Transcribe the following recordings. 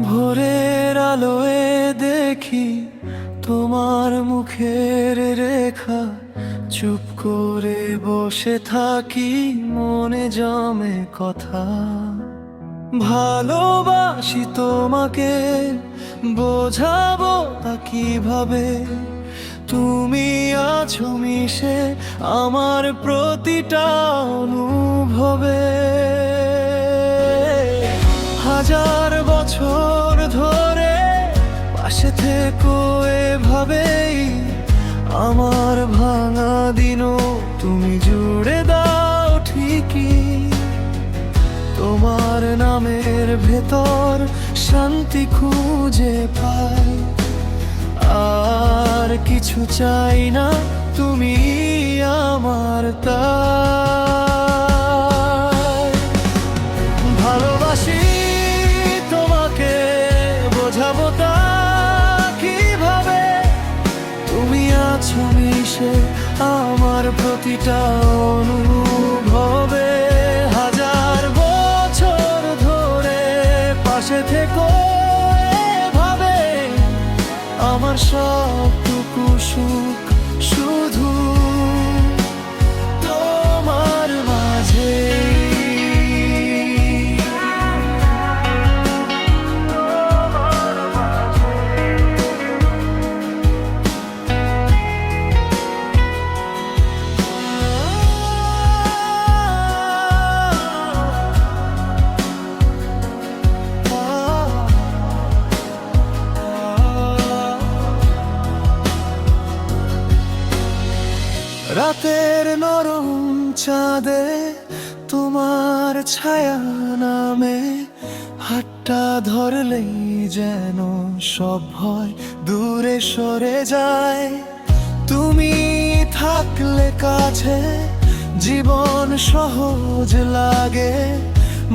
ভোরের আলোয় দেখি তোমার মুখের রেখা, চুপ করে বসে থাকি, মনে জমে কথা। ভালোবাসি তোমাকে, বোঝাবো তা কিভাবে? তুমি আছো মিশে আমার প্রতিটা অনুভবে। হাজার বছর ধরে পাশে থেকো এভাবেই, আমার ভাঙা দিনও তুমি জুড়ে দাও ঠিকই। তোমার নামের ভেতর শান্তি খুঁজে পাই, আর কিছু চাই না, তুমি আমার তাই। ভালোবাসি তোমাকে, বোঝাবো তা কিভাবে? তুমি আছো মিশে আমার প্রতিটা অনুভবে। হাজার বছর ধরে পাশে থেকো এভাবে, আমার সবটুকু সুখ শুধু তোমার মাঝে। রাতের নরম চাঁদে তোমার ছায়া নামে, হাতটা ধরলেই যেন সব ভয় দূরে সরে যায়। তুমি থাকলে কাছে জীবন সহজ লাগে,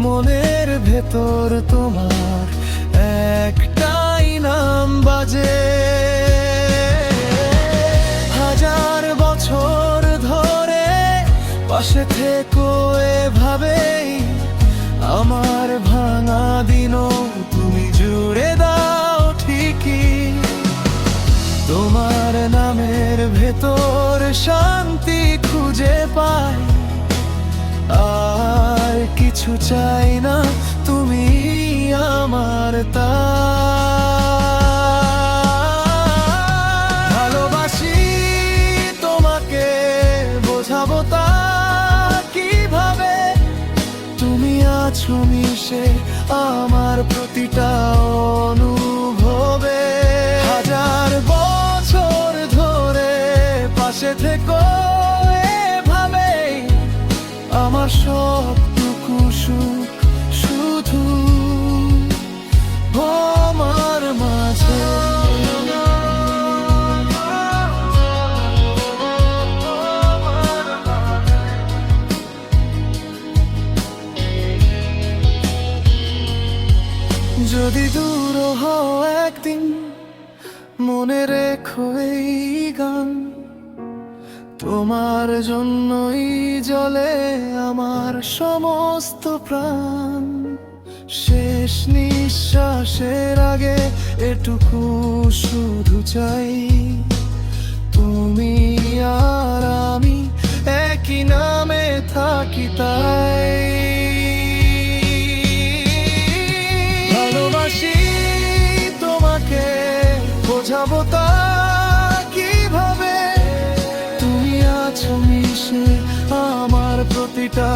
মনের ভেতর তোমার একটাই নাম বাজে। হাজার বছর ধরে পাশে থেকো এভাবেই, আমার ভাঙা দিনও তুমি জুড়ে দাও ঠিকই। তোমার নামের ভেতর শান্তি খুঁজে পাই, আর কিছু চাই না, তুমি আমার তাই। ভালোবাসি তোমাকে, বোঝাবো তা কিভাবে? তুমি আছো মিশে আমার প্রতিটা অনুভবে। হাজার বছর ধরে পাশে থেকো এভাবে, আমার সবটুকু সুখ শুধু আমার মাঝে। যদি দূর হও একদিন, মনে রেখো এই গান, তোমার জন্যই জ্বলে আমার সমস্ত প্রাণ। শেষ নিঃশ্বাসের আগে এটুকু শুধু চাই, তুমি আর আমি একই নামে থাকি তাই। ভালোবাসি তোমাকে, বোঝাবো তা কিভাবে? তুমি আছো মিশে আমার প্রতিটা